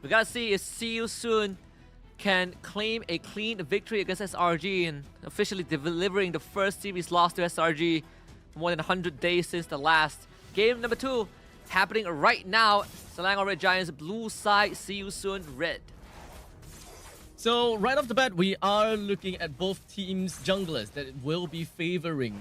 We gotta see if See You Soon can claim a clean victory against SRG and officially delivering the first series loss to SRG for more than 100 days since the last. Game number 2 happening right now. Selangor Red Giants blue side, See You Soon red. So right off the bat, we are looking at both teams' junglers that will be favoring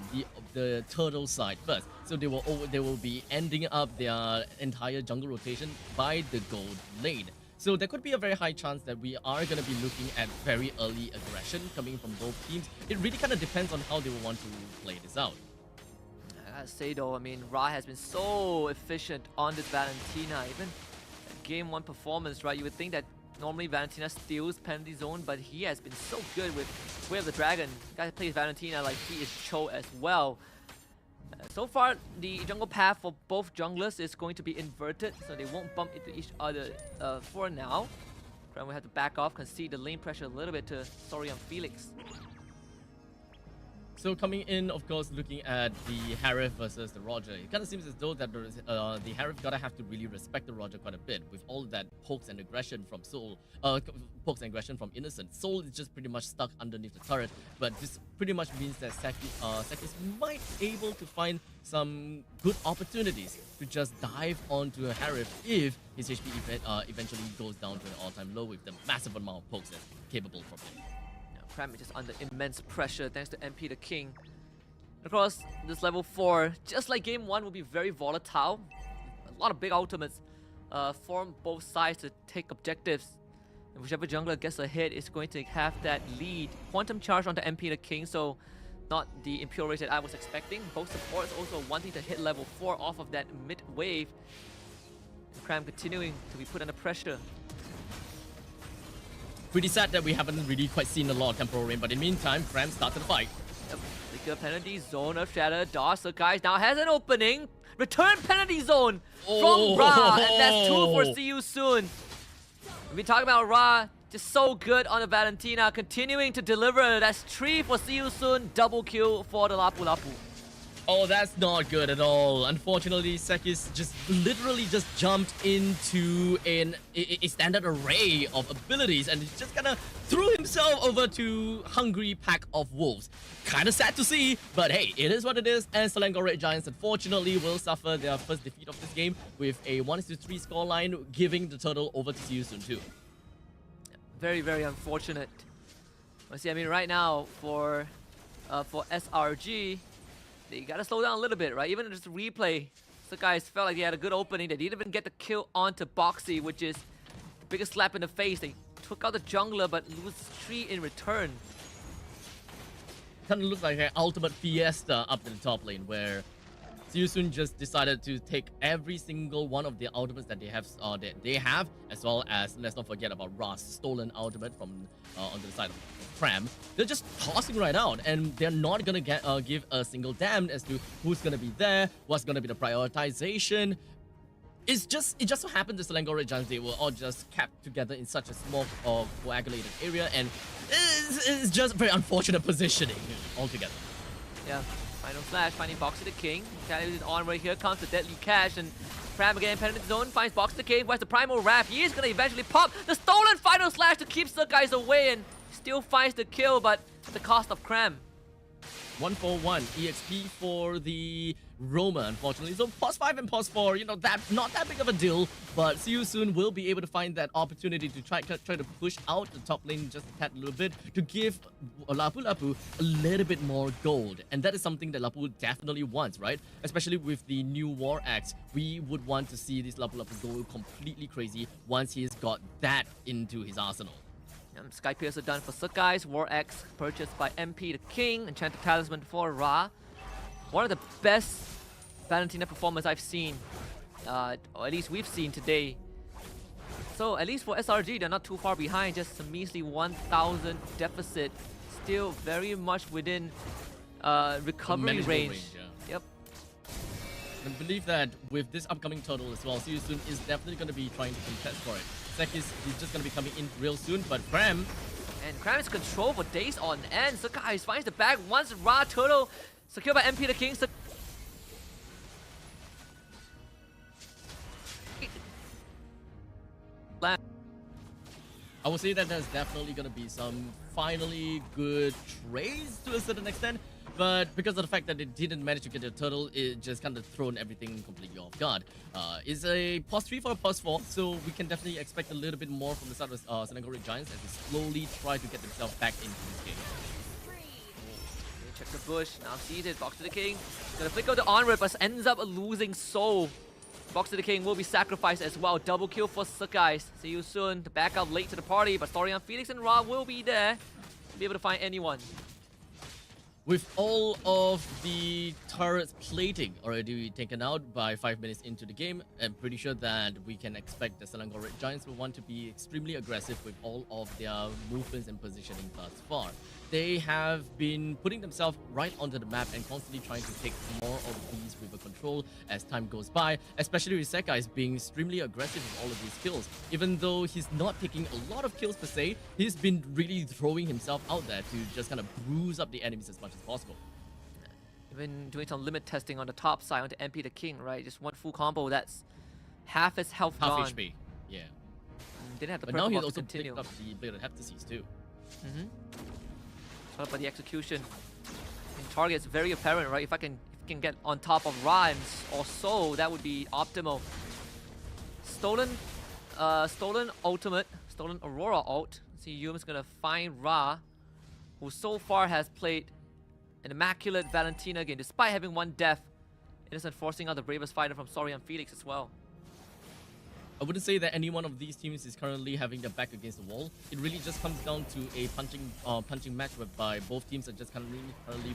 the turtle side first. So they will be ending up their entire jungle rotation by the gold lane. So there could be a very high chance that we are going to be looking at very early aggression coming from both teams. It really kind of depends on how they will want to play this out. I gotta say though, I mean, Ra has been so efficient on this Valentina. Even game 1 performance, right? You would think that normally Valentina steals penalty zone, but he has been so good with Way of the Dragon. Guy plays Valentina like he is Cho as well. So far, the jungle path for both junglers is going to be inverted, so they won't bump into each other for now. Crown will have to back off, concede the lane pressure a little bit to Sorian Felix. So coming in, of course, looking at the Harith versus the Roger, it kind of seems as though that the Harith gotta have to really respect the Roger quite a bit with all that pokes and aggression from Soul, pokes and aggression from Innocent. Soul is just pretty much stuck underneath the turret, but this pretty much means that Sekis might be able to find some good opportunities to just dive onto a Harith if his HP eventually goes down to an all-time low with the massive amount of pokes that's capable from him. Cram is just under immense pressure thanks to MP the King. Of course, this level 4, just like game 1, will be very volatile. A lot of big ultimates form both sides to take objectives. And whichever jungler gets ahead is going to have that lead. Quantum charge onto MP the King, so not the Impure Rage that I was expecting. Both supports also wanting to hit level 4 off of that mid wave. And Cram continuing to be put under pressure. Pretty sad that we haven't really quite seen a lot of Temporal Rain, but in the meantime, Cram started the fight. Flicker penalty zone of Shatter. Dodge, so guys now has an opening. Return penalty zone from Ra, and that's 2 for See You Soon. We've been talking about Ra, just so good on the Valentina, continuing to deliver. That's 3 for See You Soon, double kill for the Lapu Lapu. Oh, that's not good at all. Unfortunately, Sekis just literally just jumped into a standard array of abilities and just kind of threw himself over to hungry pack of wolves. Kind of sad to see, but hey, it is what it is. And Selangor Red Giants, unfortunately, will suffer their first defeat of this game with a 1-3 scoreline, giving the turtle over to See You Soon too. Very, very unfortunate. See, I mean, right now for SRG, they gotta slow down a little bit, right? Even just replay, the guys felt like they had a good opening. They didn't even get the kill onto Boxy, which is the biggest slap in the face. They took out the jungler, but lose 3 in return. Kind of looks like an ultimate fiesta up in the top lane, where See You Soon just decided to take every single one of the ultimates that they have, as well as, let's not forget about Ra's stolen ultimate from onto the side of Cram. They're just tossing right out, and they're not gonna give a single damn as to who's gonna be there, what's gonna be the prioritization. It just so happened that Selangor Red Giants, they were all just kept together in such a small coagulated area, and it's just very unfortunate positioning altogether. Yeah. Final slash, finding Boxy the King. Callie is on right here, comes the Deadly Cash, and Cram again, penalty zone, finds Boxy the King, where's the Primal Wrath? He is gonna eventually pop the stolen final slash to keep the guys away, and still finds the kill, but at the cost of Cram. 1-4-1 EXP for the Roma, unfortunately. So pause 5 and pause 4, you know, that not that big of a deal, but See You Soon will be able to find that opportunity to try to push out the top lane just a tad little bit to give Lapu Lapu a little bit more gold, and that is something that Lapu definitely wants, right? Especially with the new War Axe, we would want to see this Lapu Lapu go completely crazy once he's got that into his arsenal. Sky Piercer done for Sakai's, War Axe purchased by MP the King, Enchanted Talisman for Ra. One of the best Valentina performers I've seen, or at least we've seen today. So at least for SRG, they're not too far behind, just a measly 1,000 deficit. Still very much within recovery range. Yeah. Yep. I believe that with this upcoming turtle as well, See You Soon is definitely going to be trying to contest for it. Sekis is just going to be coming in real soon, but Cram... And Cram is controlled for days on end. Sakai finds the bag once Ra Turtle secured by MP the King. I would say that there's definitely going to be some finally good trades to a certain extent, but because of the fact that they didn't manage to get a turtle, it just kind of thrown everything completely off guard. It's a +3 for a +4, so we can definitely expect a little bit more from the side of Selangor Giants as they slowly try to get themselves back into this game. Check the bush, now sees it, Box to the King. Gonna flick out the onward, but ends up losing soul. Box to the King will be sacrificed as well. Double kill for Sakai. See you soon. The backup late to the party, but Storian, Felix, and Ra will be there to be able to find anyone. With all of the turrets plating already taken out by 5 minutes into the game, I'm pretty sure that we can expect the Selangor Red Giants will want to be extremely aggressive with all of their movements and positioning thus far. They have been putting themselves right onto the map and constantly trying to take more of these river control as time goes by, especially with Sekai being extremely aggressive with all of these kills. Even though he's not taking a lot of kills per se, he's been really throwing himself out there to just kind of bruise up the enemies as much as possible. Even doing some limit testing on the top side on the MP the King, right? Just one full combo, that's half his health gone. Half HP, yeah. Didn't have the But now he's box also continue. picked up the Blade of Heptases too. But the execution in target's very apparent, right? If I can get on top of Rhymes or so, that would be optimal. Stolen ultimate, stolen Aurora ult. See, Yum's gonna find Ra, who so far has played an immaculate Valentina game, despite having one death. Innocent forcing out the bravest fighter from Sorian Felix as well. I wouldn't say that any one of these teams is currently having their back against the wall. It really just comes down to a punching match whereby both teams are just currently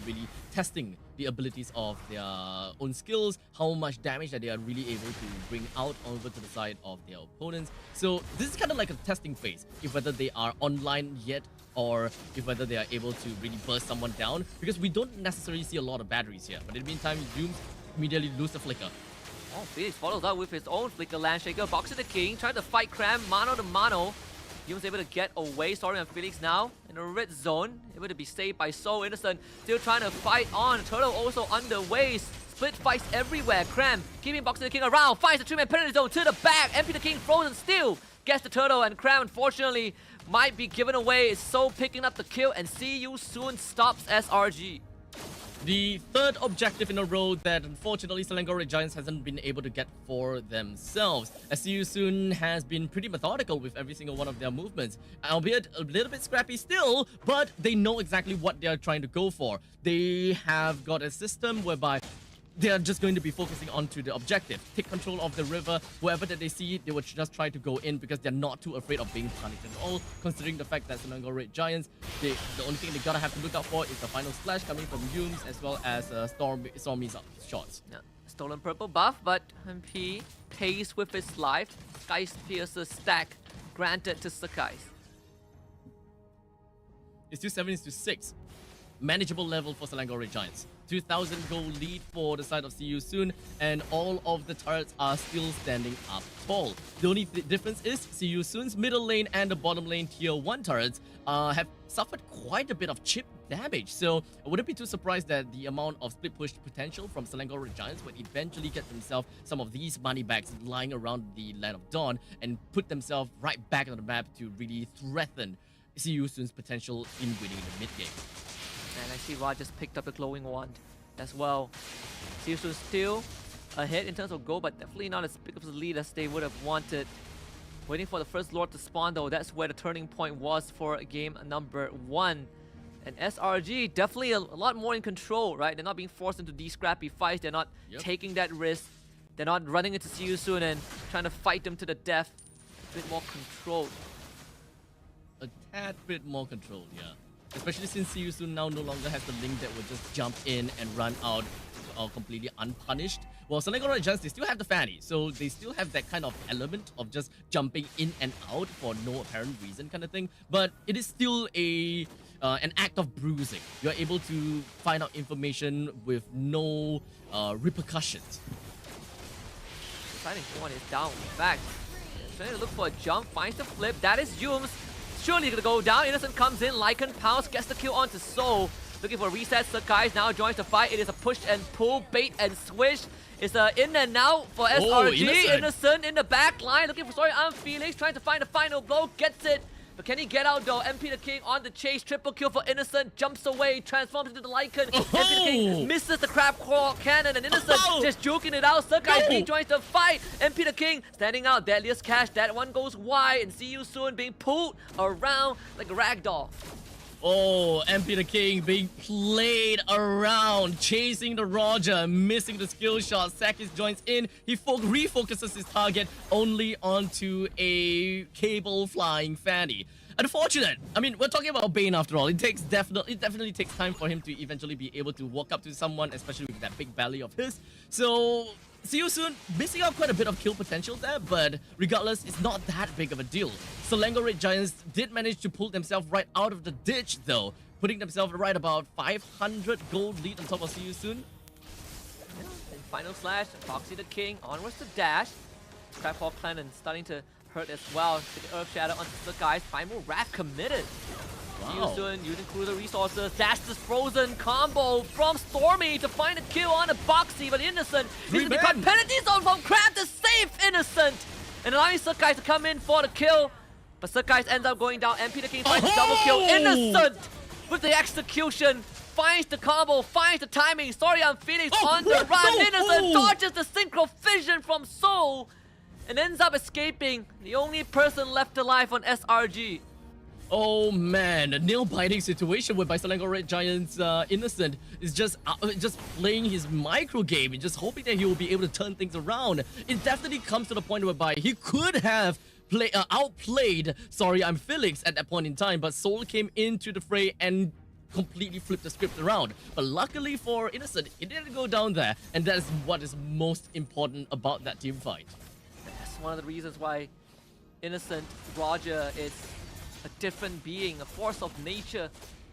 really testing the abilities of their own skills, how much damage that they are really able to bring out over to the side of their opponents. So this is kind of like a testing phase, if whether they are online yet or if whether they are able to really burst someone down, because we don't necessarily see a lot of batteries here. But in the meantime, Dooms immediately lose the flicker. Oh, Felix follows up with his own Flicker Landshaker. Box to the King, trying to fight Cram, mano to mano. Yum's able to get away. Sorry on Felix now in the red zone. Able to be saved by So Innocent. Still trying to fight on. Turtle also underway. Split fights everywhere. Cram keeping Box to the King around. Finds the 3-man penalty zone to the back. MP the King frozen still. Gets the Turtle, and Cram unfortunately might be given away. So picking up the kill, and See You Soon stops SRG. The third objective in a row that unfortunately Selangor Giants hasn't been able to get for themselves. As See You Soon has been pretty methodical with every single one of their movements, albeit a little bit scrappy still, but they know exactly what they are trying to go for. They have got a system whereby they are just going to be focusing onto the objective. Take control of the river. Whoever that they see, they would just try to go in because they're not too afraid of being punished at all, considering the fact that Selangor Red Giants, the only thing they gotta have to look out for is the final splash coming from Yums as well as Stormy's shots. Yeah. Stolen purple buff, but MP pays with his life. Sky's Piercer stack granted to Sakai. It's 2-7-6. Manageable level for Selangor Red Giants. 2,000 gold lead for the side of See You Soon, and all of the turrets are still standing up tall. The only difference is See You Soon's middle lane and the bottom lane tier 1 turrets have suffered quite a bit of chip damage. So I wouldn't be too surprised that the amount of split push potential from Selangor Red Giants would eventually get themselves some of these money bags lying around the Land of Dawn and put themselves right back on the map to really threaten See You Soon's potential in winning the mid game. And I see Ra just picked up the glowing wand as well. See You Soon still ahead in terms of goal, but definitely not as big of a lead as they would have wanted. Waiting for the first Lord to spawn though, that's where the turning point was for game number 1. And SRG definitely a lot more in control, right? They're not being forced into these scrappy fights. They're not taking that risk. They're not running into See You Soon and trying to fight them to the death. A bit more controlled. A tad bit more controlled, yeah. Especially since See You Soon now no longer has the link that will just jump in and run out completely unpunished. Well, Selangor Red Giants, they still have the Fanny, so they still have that kind of element of just jumping in and out for no apparent reason kind of thing. But it is still an act of bruising. You're able to find out information with no repercussions. Exciting one is down. In fact, trying to look for a jump, finds the flip. That is Yums. Surely gonna go down. Innocent comes in. Lycan Pounce gets the kill onto Soul. Looking for reset. Sakai now joins the fight. It is a push and pull, bait and switch. It's a in and out for SRG. Innocent in the back line. Looking for Felix. Trying to find the final blow. Gets it. But can he get out though? MP the King on the chase, triple kill for Innocent, jumps away, transforms into the Lycan. MP the King misses the crab claw cannon, and Innocent just juking it out. Sirkai rejoins the fight. MP the King standing out, deadliest cash. That one goes wide, and see you soon being pulled around like a ragdoll. Oh, MP the King being played around, chasing the Roger, missing the skill shot. Sakis joins in. He refocuses his target only onto a cable flying Fanny. Unfortunate. I mean, we're talking about Bane after all. It definitely takes time for him to eventually be able to walk up to someone, especially with that big belly of his. So see you soon. Missing out quite a bit of kill potential there, but regardless, it's not that big of a deal. Selangor Red Giants did manage to pull themselves right out of the ditch though, putting themselves right about 500 gold lead on top of See You Soon. Yeah, and final slash, Foxy the King, onwards to dash. Crabpaw Clannon starting to hurt as well. The Earth Shadow onto the guys. Primal Wrath committed. See You Soon using cruiser resources. Dash this frozen combo from Stormy to find a kill on a Boxy, but Innocent needs to become penalty zone from Crab to save Innocent, and allowing Sirkai to come in for the kill. But Sirkai ends up going down. MP the King finds the double kill. Innocent with the execution. Finds the combo, finds the timing. Sorry, I'm Phoenix on the run. Innocent dodges the synchro fission from Soul and ends up escaping. The only person left alive on SRG. Oh man, a nail-biting situation whereby Selangor Red Giants Innocent is just playing his micro game and just hoping that he will be able to turn things around. It definitely comes to the point whereby he could have outplayed Sorry I'm Felix at that point in time, but Soul came into the fray and completely flipped the script around. But luckily for Innocent, it didn't go down there, and that is what is most important about that team fight. That's one of the reasons why Innocent Roger is a different being, a force of nature.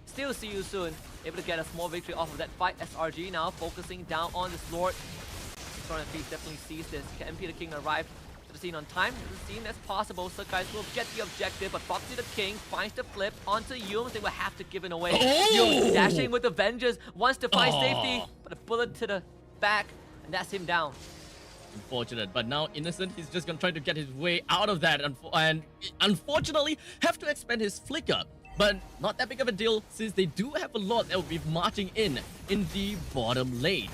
Still See You Soon, able to get a small victory off of that fight. SRG now focusing down on this Lord. Front and Feast definitely sees this. Can MP the King arrive to the scene on time? Doesn't seem as possible. So guys will get the objective, but Foxy the King finds the flip onto Yum. They will have to give it away. Yum dashing with the vengeance, wants to find safety, but a bullet to the back, and that's him down. Unfortunate, but now Innocent, he's just gonna try to get his way out of that, and unfortunately have to expend his flicker. But not that big of a deal, since they do have a lot that will be marching in the bottom lane.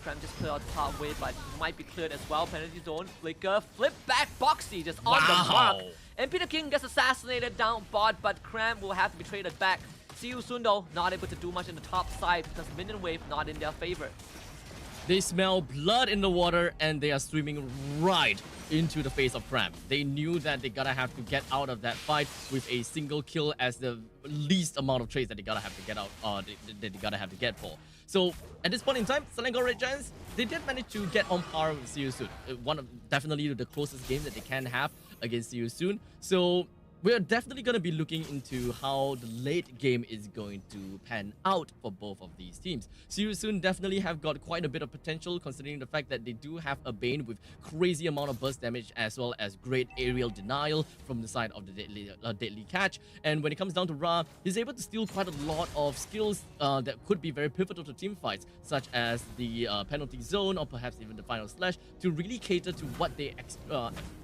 Krem just cleared out the top wave, but might be cleared as well. Penalty zone, flicker, flip back, Boxy just on the mark. MP the King gets assassinated down bot, but Krem will have to be traded back. See You Soon though, not able to do much in the top side because minion wave not in their favor. They smell blood in the water and they are swimming right into the face of Cram. They knew that they gotta have to get out of that fight with a single kill as the least amount of trades that they gotta have to get out, they gotta have to get for. So at this point in time, Selangor Red Giants, they did manage to get on par with See You Soon. One of definitely the closest games that they can have against See You Soon. So we're definitely going to be looking into how the late game is going to pan out for both of these teams. See You Soon definitely have got quite a bit of potential, considering the fact that they do have a Bane with crazy amount of burst damage as well as great aerial denial from the side of the deadly catch. And when it comes down to Ra, he's able to steal quite a lot of skills that could be very pivotal to team fights, such as the penalty zone or perhaps even the final slash, to really cater to what they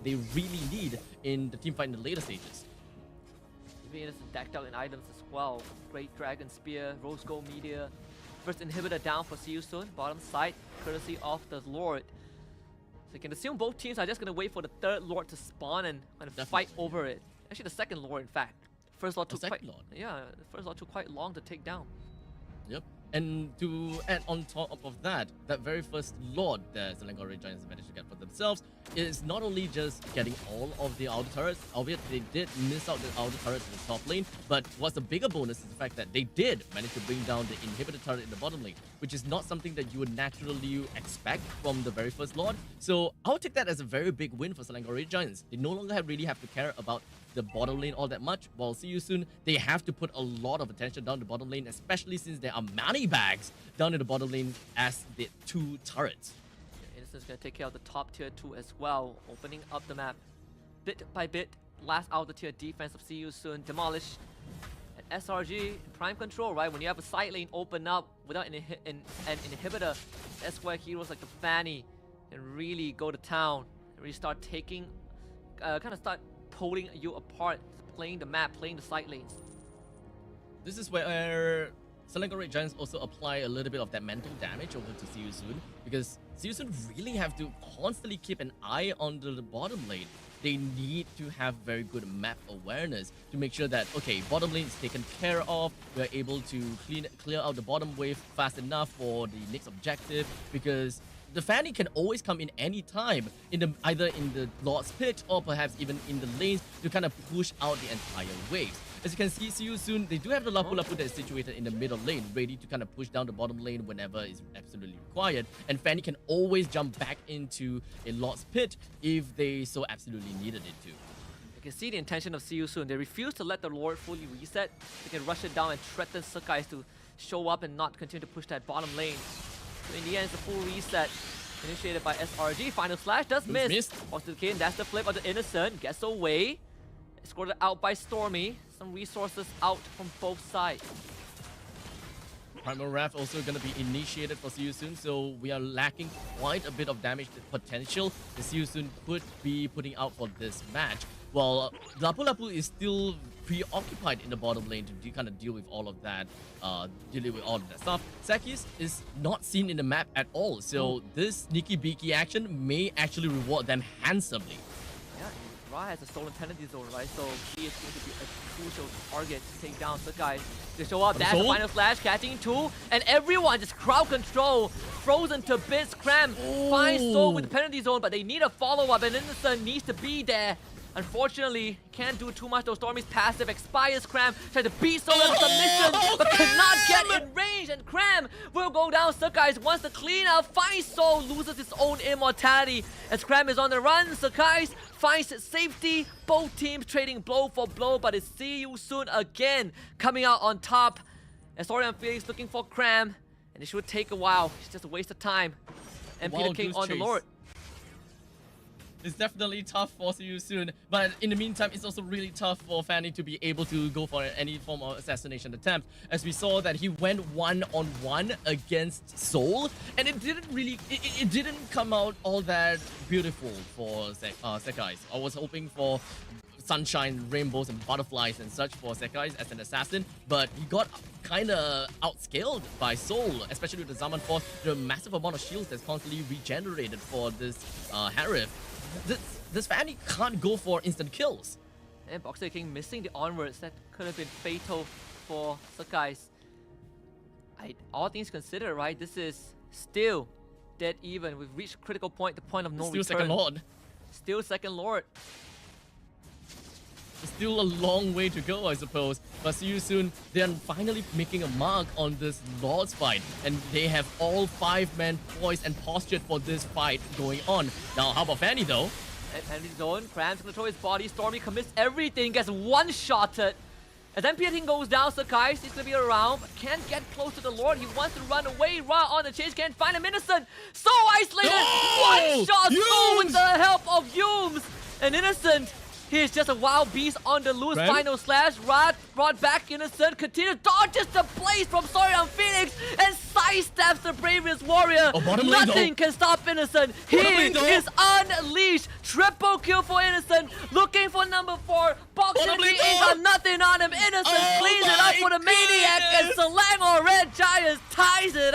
really need in the team fight in the later stages. Even Innocent decked out in items as well. Great Dragon Spear, Rose Gold Meteor. First inhibitor down for See You Soon, bottom side, courtesy of the Lord. So you can assume both teams are just going to wait for the third Lord to spawn and fight over it. Actually, the second Lord, in fact. First Lord took the first Lord took quite long to take down. Yep. And to add on top of that, that very first Lord that Selangor Red Giants managed to get for themselves is not only just getting all of the outer turrets, albeit they did miss out the outer turrets in the top lane, but what's a bigger bonus is the fact that they did manage to bring down the inhibitor turret in the bottom lane, which is not something that you would naturally expect from the very first Lord. So I would take that as a very big win for Selangor Red Giants. They no longer really have to care about the bottom lane all that much, while See You Soon, they have to put a lot of attention down the bottom lane, especially since there are money bags down in the bottom lane as the two turrets. Innocent's gonna take care of the top tier 2 as well, opening up the map bit by bit. Last outer tier defense of See You Soon demolished. And SRG in prime control, right? When you have a side lane open up without an inhibitor, that's where heroes like the Fanny can really go to town and really start taking, kind of start pulling you apart, playing the map, playing the side lanes. This is where Selangor Red Giants also apply a little bit of that mental damage over to Siusun, because Siusun really have to constantly keep an eye on the bottom lane. They need to have very good map awareness to make sure that, okay, bottom lane is taken care of, we're able to clear out the bottom wave fast enough for the next objective, because the Fanny can always come in any time, either in the Lord's Pit or perhaps even in the lanes to kind of push out the entire waves. As you can see, Siusun, they do have the Lapu Lapu that is situated in the middle lane, ready to kind of push down the bottom lane whenever is absolutely required. And Fanny can always jump back into a Lord's Pit if they so absolutely needed it to. You can see the intention of Siusun. They refuse to let the Lord fully reset. They can rush it down and threaten Sekais to show up and not continue to push that bottom lane. So in the end, it's a full reset initiated by SRG. Final Slash does miss. Falls to the King. That's the flip of the Innocent. Gets away. Escorted out by Stormy. Some resources out from both sides. Primal Wrath also going to be initiated for Siusun, so we are lacking quite a bit of damage potential that Siusun could be putting out for this match. While Lapu Lapu is still preoccupied in the bottom lane to kind of deal with all of that, stuff. Sekis is not seen in the map at all, so this sneaky beaky action may actually reward them handsomely. Yeah, Ra has a stolen penalty zone, right? So he is going to be a crucial target to take down Sekais. They show up, that's the Final Slash, catching two, and everyone just crowd control, frozen to bits. Cram finds Soul with the penalty zone, but they need a follow-up, and Innocent needs to be there. Unfortunately, can't do too much though. Stormy's passive expires. Cram tried to beat Soul in submission, but cannot get in range, and Cram will go down. Sekais wants to clean up, finds Soul, loses his own immortality. As Cram is on the run, Sekais finds safety. Both teams trading blow for blow, but it's Siusun again coming out on top. And Sorian Felix looking for Cram, and it should take a while. It's just a waste of time. And Peter King on the Lord. It's definitely tough for Siusun, but in the meantime, it's also really tough for Fanny to be able to go for any form of assassination attempt, as we saw that he went one-on-one against Soul, and it didn't come out all that beautiful for Sekais. I was hoping for sunshine, rainbows, and butterflies and such for Sekais as an assassin, but he got kind of outscaled by Soul, especially with the Zaman Force, the massive amount of shields that's constantly regenerated for this Harif. This Fanny can't go for instant kills. And Boxer King missing the onwards. That could have been fatal for Sekais. All things considered, right? This is still dead even. We've reached critical point, the point of no return. Still second Lord. Still second Lord. It's still a long way to go, I suppose. But Siusun, they're finally making a mark on this Lord's fight. And they have all 5 men poised and postured for this fight going on. Now, how about Fanny, though? At penalty zone, Cram's gonna throw his body. Stormy commits everything, gets one-shotted. As then Peter King goes down, Sekais is gonna be around, but can't get close to the Lord. He wants to run away. Ra on the chase, can't find him. Innocent, so isolated. One-shot Soul with the help of Yumes. And Innocent, he is just a wild beast on the loose. Final Slash, Rad brought back Innocent, continues, dodges the blaze from Sorian Phoenix, and sidesteps the bravest warrior. Nothing can stop Innocent. He is unleashed. Triple kill for Innocent, looking for number 4. Boxer King ain't got nothing on him. Innocent cleans it up for the Maniac, and Selangor Red Giants ties it up.